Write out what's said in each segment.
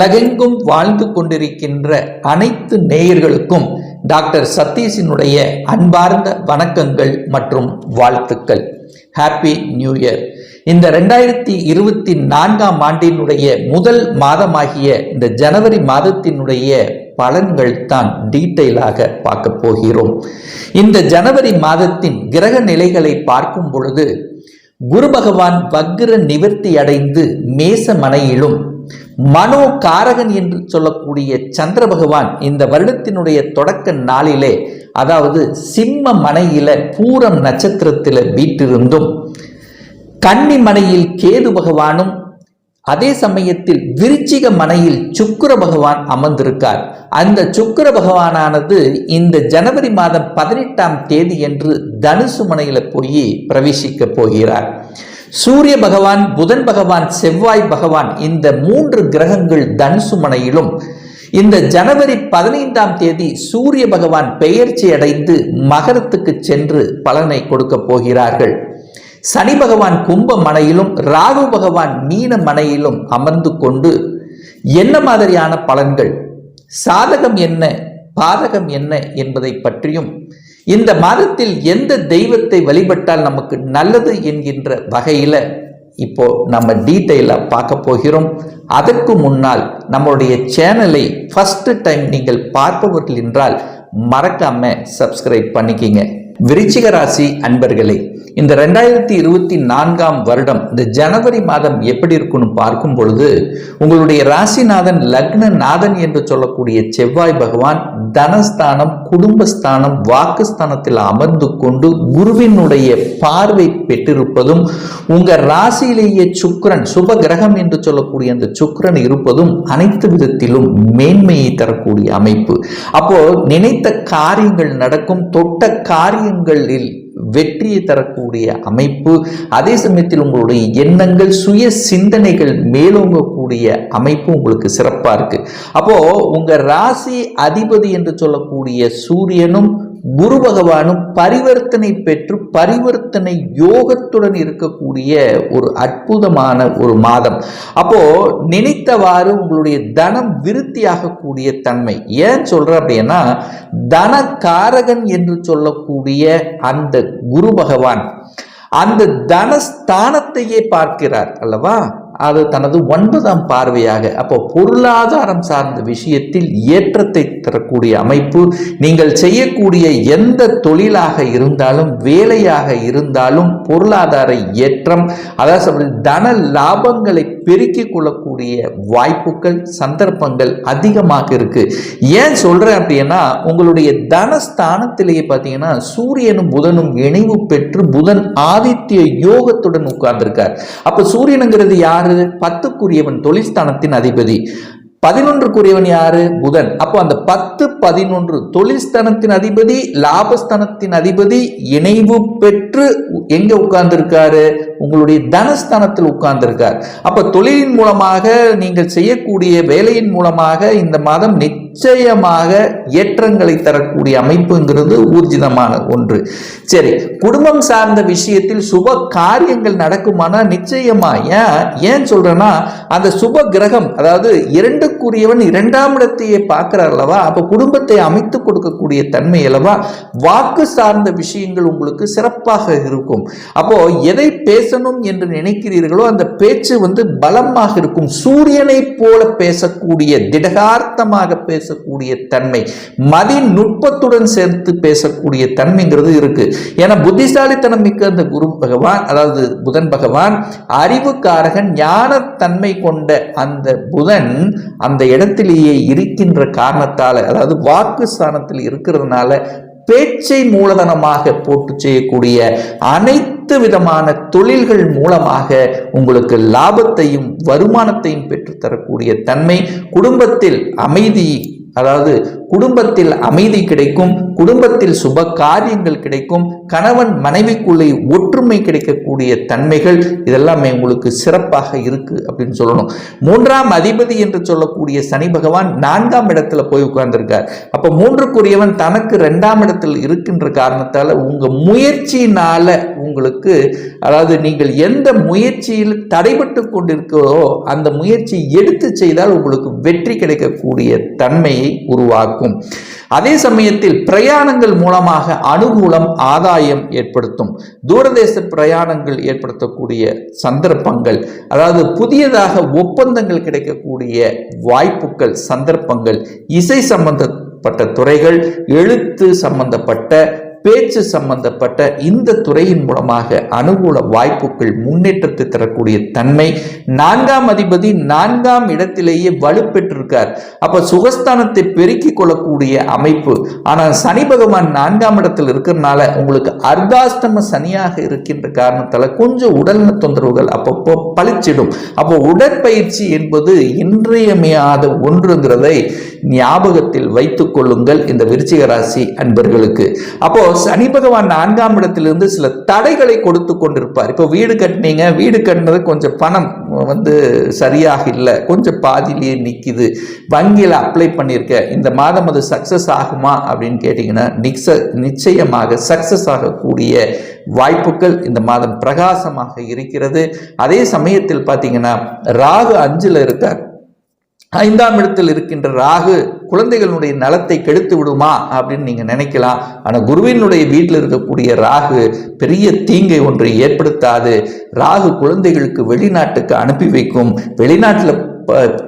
உலகெங்கும் வாழ்ந்து கொண்டிருக்கின்ற அனைத்து நேயர்களுக்கும் டாக்டர் சதீஷினுடைய அன்பார்ந்த வணக்கங்கள் மற்றும் வாழ்த்துக்கள். Happy new year. இந்த 2024 ஆண்டினுடைய முதல் மாதமாகிய இந்த ஜனவரி மாதத்தினுடைய பலன்கள் தான் டீட்டெயிலாக பார்க்க போகிறோம். இந்த ஜனவரி மாதத்தின் கிரக நிலைகளை பார்க்கும் பொழுது குரு பகவான் வக்ர நிவர்த்தி அடைந்து மேச மனையிலும், மனோ காரகன் என்று சொல்லக்கூடிய சந்திர பகவான் இந்த வருடத்தினுடைய தொடக்க நாளிலே, அதாவது சிம்ம மனையில பூரம் நட்சத்திரத்தில் வீட்டிருந்தும், கன்னி மனையில் கேது பகவானும், அதே சமயத்தில் விருச்சிக மனையில் சுக்கிர பகவான் அமர்ந்திருக்கார். அந்த சுக்கிர பகவானானது இந்த ஜனவரி மாதம் 18ஆம் தேதி என்று தனுசு மனையில போய் பிரவேசிக்க போகிறார். சூரிய பகவான், புதன் பகவான், செவ்வாய் பகவான் இந்த 3 கிரகங்கள் தனுசு மனையிலும், இந்த ஜனவரி 15ஆம் தேதி சூரிய பகவான் பெயர்ச்சி அடைந்து மகரத்துக்கு சென்று பலனை கொடுக்க போகிறார்கள். சனி பகவான் கும்ப மனையிலும், ராகு பகவான் மீன மனையிலும் அமர்ந்து கொண்டு என்ன மாதிரியான பலன்கள், சாதகம் என்ன, பாதகம் என்ன என்பதை பற்றியும், இந்த மாதத்தில் எந்த தெய்வத்தை வழிபட்டால் நமக்கு நல்லது என்கின்ற வகையில் இப்போ நம்ம டீட்டெயிலா பார்க்க போகிறோம். அதற்கு முன்னால் நம்மளுடைய சேனலை ஃபர்ஸ்ட் டைம் நீங்கள் பார்ப்பவர்கள் என்றால் மறக்காம சப்ஸ்கிரைப் பண்ணிக்கிங்க. விருச்சிக ராசி அன்பர்களே, இந்த 2024ஆம் வருடம் இந்த ஜனவரி மாதம் எப்படி இருக்குன்னு பார்க்கும் பொழுது, உங்களுடைய ராசிநாதன் லக்னநாதன் என்று சொல்லக்கூடிய செவ்வாய் பகவான் தனஸ்தானம், குடும்பஸ்தானம், வாக்குஸ்தானத்தில் அமர்ந்து கொண்டு குருவினுடைய பார்வை பெற்றிருப்பதும், உங்க ராசியிலேயே சுக்கிரன் சுப கிரகம் என்று சொல்லக்கூடிய அந்த சுக்கிரன் இருப்பதும் அனைத்து விதத்திலும் மேன்மையை தரக்கூடிய அமைப்பு. அப்போ நினைத்த காரியங்கள் நடக்கும், தொட்ட காரியங்களில் வெற்றியை தரக்கூடிய அமைப்பு. அதே சமயத்தில் உங்களுடைய எண்ணங்கள், சுய சிந்தனைகள் மேலோங்கக்கூடிய அமைப்பு உங்களுக்கு சிறப்பா இருக்கு. அப்போ உங்க ராசி அதிபதி என்று சொல்லக்கூடிய சூரியனும் குரு பகவானும் பரிவர்த்தனை பெற்று பரிவர்த்தனை யோகத்துடன் இருக்கக்கூடிய ஒரு அற்புதமான ஒரு மாதம். அப்போ நினைத்தவாறு உங்களுடைய தனம் விருத்தியாகக்கூடிய தன்மை. ஏன் சொல்ற அப்படின்னா, தனகாரகன் என்று சொல்லக்கூடிய அந்த குரு பகவான் அந்த தனஸ்தானத்தையே பார்க்கிறார் அல்லவா, அது தனது 9ஆம் பார்வையாக. அப்போ பொருளாதாரம் சார்ந்த விஷயத்தில் ஏற்றத்தை தரக்கூடிய அமைப்பு. நீங்கள் செய்யக்கூடிய எந்த தொழிலாக இருந்தாலும், வேலையாக இருந்தாலும் பொருளாதார ஏற்றம், அதாவது தன லாபங்களை பெருக்கிக் கொள்ளக்கூடிய வாய்ப்புகள், சந்தர்ப்பங்கள் அதிகமாக இருக்கு. ஏன் சொல்றேன் அப்படின்னா, உங்களுடைய தனஸ்தானத்திலேயே பார்த்தீங்கன்னா சூரியனும் புதனும் இணைவு பெற்று புதன் ஆதித்ய யோகத்துடன் உட்கார்ந்திருக்கார். அப்ப சூரியனுங்கிறது யாரு? 10க்குரியவன், தொழில்ஸ்தானத்தின் அதிபதி. 11க்குரியவன் யாரு? புதன். அப்போ அந்த 10, 11 தொழில்ஸ்தானத்தின் அதிபதி, லாபஸ்தானத்தின் அதிபதி இணைவு பெற்று எங்க உட்கார்ந்திருக்காரு? உங்களுடைய தனஸ்தானத்தில் உட்கார்ந்திருக்கார். அப்ப தொழிலின் மூலமாக, நீங்கள் செய்யக்கூடிய வேலையின் மூலமாக இந்த மாதம் நிச்சயமாக ஏற்றங்களை தரக்கூடிய அமைப்புங்கிறது ஊர்ஜிதமான ஒன்று. சரி, குடும்பம் சார்ந்த விஷயத்தில் சுப காரியங்கள் நடக்குமானா நிச்சயமா. ஏன் சொல்றேன்னா, அந்த சுப கிரகம், அதாவது 2க்குரியவன் 2ஆம் இடத்தையே பார்க்கிறார் அல்லவா, அப்ப குடும்பத்தை அமைத்து கொடுக்கக்கூடிய தன்மை அல்லவா. வாக்கு சார்ந்த விஷயங்கள் உங்களுக்கு சிறப்பாக இருக்கும். அப்போ எதை பேசணும் என்று நினைக்கிறீர்களோ அந்த பேச்சு பலமாக இருக்கும். சூரியனை போல பேசக்கூடிய, திடகார்த்தமாக பேசக்கூடிய தன்மை, மதி நுட்பத்துடன் சேர்த்து பேசக்கூடிய தன்மைங்கிறது இருக்கு. ஏன்னா புத்திசாலித்தனம் மிக்க அந்த குரு பகவான், அதாவது புதன் பகவான் அறிவுக்காரகன், ஞானத்தன்மை கொண்ட அந்த புதன் அந்த இடத்திலேயே இருக்கின்ற காரணத்தால, அதாவது வாக்கு ஸ்தானத்தில் இருக்கிறதுனால பேச்சை மூலதனமாக போட்டு செய்யக்கூடிய அனைத்து விதமான தொழில்கள் மூலமாக உங்களுக்கு லாபத்தையும் வருமானத்தையும் பெற்றுத்தரக்கூடிய தன்மை. குடும்பத்தில் அமைதி, அதாவது குடும்பத்தில் அமைதி கிடைக்கும், குடும்பத்தில் சுப காரியங்கள் கிடைக்கும், கணவன் மனைவிக்குள்ளே ஒற்றுமை கிடைக்கக்கூடிய தன்மைகள் இதெல்லாமே உங்களுக்கு சிறப்பாக இருக்கு அப்படின்னு சொல்லணும். 3ஆம் அதிபதி என்று சொல்லக்கூடிய சனி பகவான் 4ஆம் இடத்துல போய் உட்கார்ந்திருக்கார். அப்ப 3க்குரியவன் தனக்கு 2ஆம் இடத்தில் இருக்கின்ற காரணத்தால உங்க முயற்சியினால உங்களுக்கு, அதாவது நீங்கள் எந்த முயற்சியில் தடைபட்டு கொண்டிருக்கிறோ அந்த முயற்சியை எடுத்து செய்தால் உங்களுக்கு வெற்றி கிடைக்கக்கூடிய தன்மையை உருவாக்கும். அதே சமயத்தில் பிரயாணங்கள் மூலமாக அனுகூலம், ஆதாயம் ஏற்படுத்தும். தூரதேச பிரயாணங்கள் ஏற்படுத்தக்கூடிய சந்தர்ப்பங்கள், அதாவது புதியதாக ஒப்பந்தங்கள் கிடைக்கக்கூடிய வாய்ப்புகள், சந்தர்ப்பங்கள், இசை சம்பந்தப்பட்ட துறைகள், எழுத்து சம்பந்தப்பட்ட, பேச்சு சம்பந்தப்பட்ட இந்த துறையின் மூலமாக அனுகூல வாய்ப்புகள், முன்னேற்றத்தை தரக்கூடிய தன்மை. 4ஆம் அதிபதி 4ஆம் இடத்திலேயே வலுப்பெற்றிருக்கார். அப்ப சுகஸ்தானத்தை பெருக்கிக் கொள்ளக்கூடிய அமைப்பு. ஆனால் சனி பகவான் 4ஆம் இடத்தில் இருக்கிறதுனால உங்களுக்கு அர்த்தாஷ்டம சனியாக இருக்கின்ற காரணத்தால கொஞ்சம் உடல்நல தொந்தரவுகள் அப்பப்போ பளிச்சிடும். அப்போ உடற்பயிற்சி என்பது இன்றியமையாத ஒன்றுங்கிறதை ஞாபகத்தில் வைத்துக் கொள்ளுங்கள் இந்த விருச்சிக ராசி அன்பர்களுக்கு. அப்போ சனி பகவான் 4ஆம் இடத்திலிருந்து சில தடைகளை கொடுத்து கொண்டிருப்பார். இப்போ வீடு கட்டினீங்க, வீடு கட்டினது கொஞ்சம் பணம் சரியாக இல்லை, கொஞ்சம் பாதியிலேயே நிற்கிது, வங்கியில் அப்ளை பண்ணியிருக்க, இந்த மாதம் அது சக்சஸ் ஆகுமா அப்படின்னு கேட்டீங்கன்னா நிச்சயமாக சக்சஸ் ஆகக்கூடிய வாய்ப்புகள் இந்த மாதம் பிரகாசமாக இருக்கிறது. அதே சமயத்தில் பார்த்தீங்கன்னா ராகு 5ல் இருக்கார். 5ஆம் இடத்தில் இருக்கின்ற ராகு குழந்தைகளுடைய நலத்தை கெடுத்து விடுமா அப்படின்னு நீங்க நினைக்கலாம். ஆனால் குருவினுடைய வீட்டில் இருக்கக்கூடிய ராகு பெரிய தீங்கை ஒன்றை ஏற்படுத்தாது. ராகு குழந்தைகளுக்கு வெளிநாட்டுக்கு அனுப்பி வைக்கும். வெளிநாட்டில்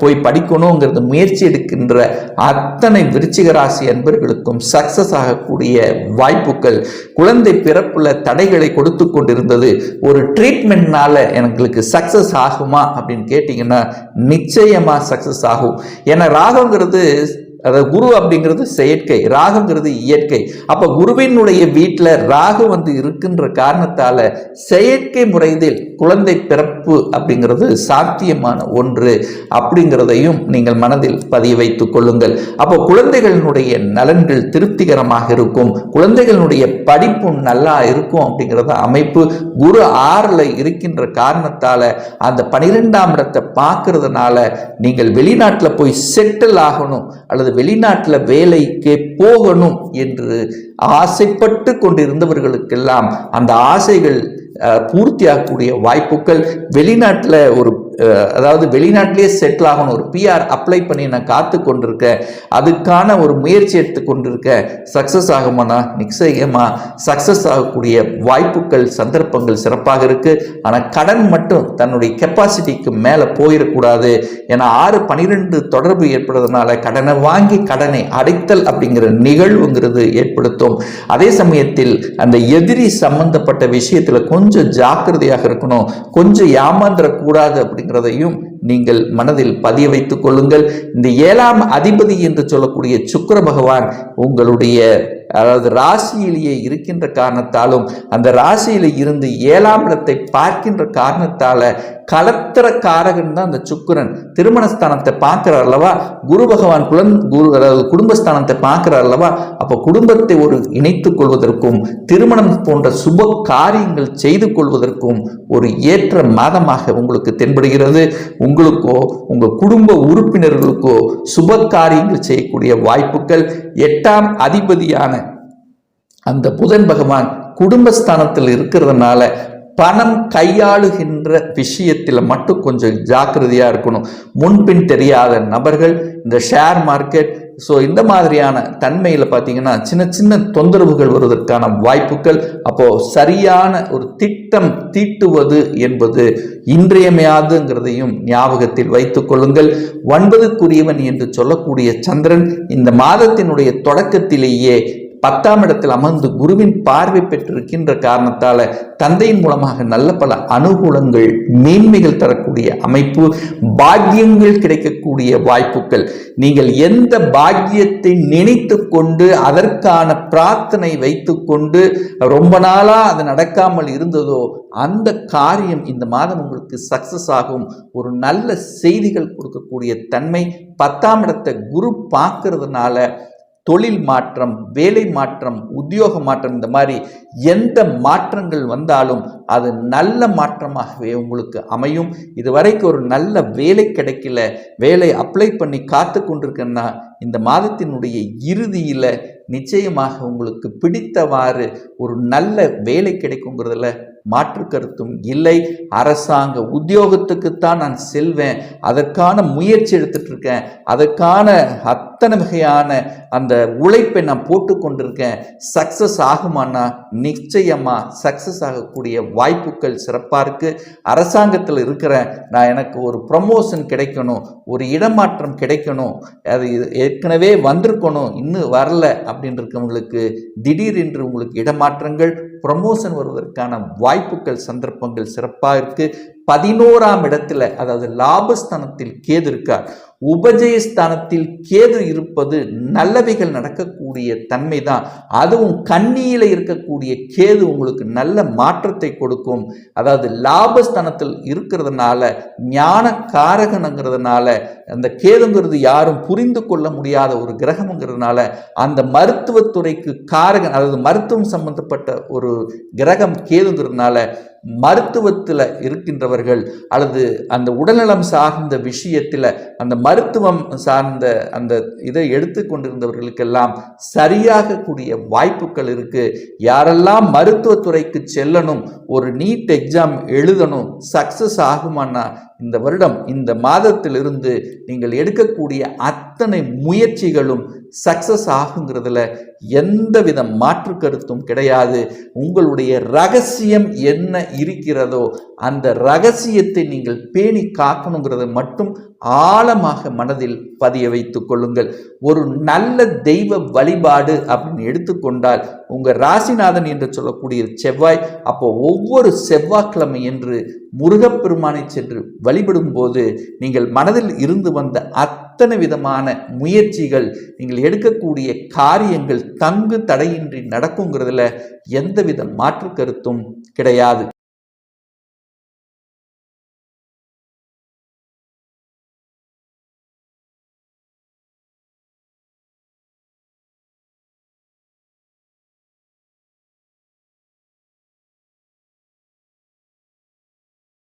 போய் படிக்கணுங்கிறது முயற்சி எடுக்கின்ற அத்தனை விருச்சிக ராசி அன்பர்களுக்கும் சக்சஸ் ஆகக்கூடிய வாய்ப்புகள். குழந்தை பிறப்புல தடைகளை கொடுத்து கொண்டிருந்தது, ஒரு ட்ரீட்மெண்ட்னால எனக்கு சக்சஸ் ஆகுமா அப்படின்னு கேட்டீங்கன்னா நிச்சயமா சக்சஸ் ஆகும். ஏன்னா ராகுங்கிறது, அதாவது குரு அப்படிங்கிறது செயற்கை, ராகுங்கிறது இயற்கை. அப்ப குருவினுடைய வீட்டில் ராகு இருக்கின்ற காரணத்தால செயற்கை முறையில் குழந்தை பிறப்பு அப்படிங்கிறது சாத்தியமான ஒன்று அப்படிங்கிறதையும் நீங்கள் மனதில் பதிய வைத்துக் கொள்ளுங்கள். அப்போ குழந்தைகளினுடைய நலன்கள் திருப்திகரமாக இருக்கும், குழந்தைகளுடைய படிப்பு நல்லா இருக்கும் அப்படிங்கிறத அமைப்பு. குரு 6ல் இருக்கின்ற காரணத்தால அந்த 12ஆம் இடத்தை பார்க்கறதுனால நீங்கள் வெளிநாட்டில் போய் செட்டில் ஆகணும் அல்லது வெளிநாட்டில் வேலைக்கு போகணும் என்று ஆசைப்பட்டு கொண்டிருந்தவர்களுக்கெல்லாம் அந்த ஆசைகள் பூர்த்தியாகக்கூடிய வாய்ப்புகள். வெளிநாட்டில் அதாவது வெளிநாட்டிலேயே செட்டில் ஆகணும், ஒரு பிஆர் அப்ளை பண்ணி நான் காத்து கொண்டிருக்கேன், அதுக்கான ஒரு முயற்சி எடுத்து கொண்டிருக்கேன், சக்சஸ் ஆகுமானா நிச்சயமா சக்சஸ் ஆகக்கூடிய வாய்ப்புகள், சந்தர்ப்பங்கள் சிறப்பாக இருக்கு. ஆனால் கடன் மட்டும் தன்னுடைய கெப்பாசிட்டிக்கு மேலே போயிடக்கூடாது. ஏன்னா 6-12 தொடர்பு ஏற்படுறதுனால கடனை வாங்கி கடனை அடைத்தல் அப்படிங்கிற நிகழ்வுங்கிறது ஏற்படுத்தும். அதே சமயத்தில் அந்த எதிரி சம்பந்தப்பட்ட விஷயத்துல கொஞ்சம் ஜாக்கிரதையாக இருக்கணும், கொஞ்சம் ஏமாந்துடக்கூடாது அப்படிங்கிறதையும் நீங்கள் மனதில் பதிய வைத்துக் கொள்ளுங்கள். இந்த 7ஆம் அதிபதி என்று சொல்லக்கூடிய சுக்கிர பகவான் உங்களுடைய, அதாவது ராசியிலேயே இருக்கின்ற காரணத்தாலும் அந்த ராசியில இருந்து 7ஆம் இடத்தை பார்க்கின்ற காரணத்தால கலத்திர காரகன் தான் அந்த சுக்கிரன். திருமணஸ்தானத்தை பார்க்கிறார் அல்லவா, குரு பகவான் அதாவது குடும்பஸ்தானத்தை பார்க்கிறார் அல்லவா. அப்போ குடும்பத்தை இணைத்துக் கொள்வதற்கும் திருமணம் போன்ற சுப காரியங்கள் செய்து கொள்வதற்கும் ஒரு ஏற்ற மாதமாக உங்களுக்கு தென்படுகிறது. உங்களுக்கோ உங்க குடும்ப உறுப்பினர்களுக்கோ சுப காரியங்கள் செய்யக்கூடிய வாய்ப்புகள். 8ஆம் அதிபதியான அந்த புதன் பகவான் குடும்பஸ்தானத்தில் இருக்கிறதுனால பணம் கையாளுகின்ற விஷயத்தில் மட்டும் கொஞ்சம் ஜாக்கிரதையாக இருக்கணும். முன்பின் தெரியாத நபர்கள், இந்த ஷேர் மார்க்கெட், இந்த மாதிரியான தன்மையில் பார்த்தீங்கன்னா சின்ன சின்ன தொந்தரவுகள் வருவதற்கான வாய்ப்புகள். அப்போ சரியான ஒரு திட்டம் தீட்டுவது என்பது இன்றியமையாதுங்கிறதையும் ஞாபகத்தில் வைத்துக் கொள்ளுங்கள். 9க்குரியவன் என்று சொல்லக்கூடிய சந்திரன் இந்த மாதத்தினுடைய தொடக்கத்திலேயே 10ஆம் இடத்தில் அமர்ந்து குருவின் பார்வை பெற்றிருக்கின்ற காரணத்தால தந்தையின் மூலமாக நல்ல பல அனுகூலங்கள், மேன்மைகள் தரக்கூடிய அமைப்பு, பாக்கியங்கள் கிடைக்கக்கூடிய வாய்ப்புகள். நீங்கள் எந்த பாக்கியத்தை நினைத்து கொண்டு அதற்கான பிரார்த்தனை வைத்து கொண்டு ரொம்ப நாளா அது நடக்காமல் இருந்ததோ அந்த காரியம் இந்த மாதம் உங்களுக்கு சக்சஸ் ஆகும். ஒரு நல்ல செய்திகள் கொடுக்கக்கூடிய தன்மை. 10ஆம் இடத்தை குரு பார்க்கறதுனால தொழில் மாற்றம், வேலை மாற்றம், உத்தியோக மாற்றம், இந்த மாதிரி எந்த மாற்றங்கள் வந்தாலும் அது நல்ல மாற்றமாகவே உங்களுக்கு அமையும். இதுவரைக்கும் ஒரு நல்ல வேலை கிடைக்கல, வேலை அப்ளை பண்ணி காத்து கொண்டிருக்கேன்னா இந்த மாதத்தினுடைய இறுதியில் நிச்சயமாக உங்களுக்கு பிடித்தவாறு ஒரு நல்ல வேலை கிடைக்குங்கிறதுல மாற்று கருத்தும் இல்லை. அரசாங்க உத்தியோகத்துக்குத்தான் நான் செல்வேன், அதற்கான முயற்சி எடுத்துட்டு இருக்கேன், அதற்கான அத்தனை வகையான அந்த உழைப்பை நான் போட்டு கொண்டிருக்கேன், சக்சஸ் ஆகுமானா நிச்சயமா சக்சஸ் ஆகக்கூடிய வாய்ப்புகள் சிறப்பாக இருக்கு. அரசாங்கத்தில் இருக்கிறேன், நான் எனக்கு ஒரு ப்ரமோஷன் கிடைக்கணும், ஒரு இடமாற்றம் கிடைக்கணும், அது ஏற்கனவே வந்திருக்கணும் இன்னும் வரல அப்படின்னு இருக்கவங்களுக்கு திடீரென்று உங்களுக்கு இடமாற்றங்கள் ப்ரமோஷன் வருவதற்கான வாய்ப்புகள் சந்தர்ப்பங்கள் சிறப்பாக இருக்கு. 11ஆம் இடத்துல, அதாவது லாபஸ்தானத்தில் கேது இருக்கார். உபஜயஸ்தானத்தில் கேது இருப்பது நல்லவைகள் நடக்கக்கூடிய தன்மை தான். அதுவும் கன்னியில இருக்கக்கூடிய கேது உங்களுக்கு நல்ல மாற்றத்தை கொடுக்கும். அதாவது லாபஸ்தானத்தில் இருக்கிறதுனால, ஞான காரகனுங்கிறதுனால, அந்த கேதுங்கிறது யாரும் புரிந்து கொள்ள முடியாத ஒரு கிரகம்ங்கிறதுனால அந்த மருத்துவத்துறைக்கு காரகன், அதாவது மருத்துவம் சம்பந்தப்பட்ட ஒரு கிரகம் கேதுங்கிறதுனால மருத்துவத்தில் இருக்கின்றவர்கள் அல்லது அந்த உடல்நலம் சார்ந்த விஷயத்தில் அந்த மருத்துவம் சார்ந்த அந்த இதை எடுத்துக்கொண்டிருந்தவர்களுக்கெல்லாம் சரியாக கூடிய வாய்ப்புகள் இருக்கு. யாரெல்லாம் மருத்துவத்துறைக்கு செல்லணும், ஒரு நீட் எக்ஸாம் எழுதணும், சக்சஸ் ஆகுமானா இந்த வருடம் இந்த மாதத்திலிருந்து நீங்கள் எடுக்கக்கூடிய அத்தனை முயற்சிகளும் சக்சஸ் ஆகுங்கிறதுல எந்தவித மாற்று கருத்தும் கிடையாது. உங்களுடைய ரகசியம் என்ன இருக்கிறதோ அந்த ரகசியத்தை நீங்கள் பேணி காக்கணுங்கிறத மட்டும் ஆழமாக மனதில் பதிய வைத்துக் கொள்ளுங்கள். ஒரு நல்ல தெய்வ வழிபாடு அப்படின்னு எடுத்துக்கொண்டால் உங்க ராசிநாதன் என்று சொல்லக்கூடிய செவ்வாய், அப்போ ஒவ்வொரு செவ்வாய்க்கிழமை என்று முருகப்பெருமானை சென்று வழிபடும் போது நீங்கள் மனதில் இருந்து வந்த அத்தனை விதமான முயற்சிகள், நீங்கள் எடுக்கக்கூடிய காரியங்கள் தங்கு தடையின்றி நடக்குங்கிறதுல எந்தவித மாற்று கருத்தும் கிடையாது.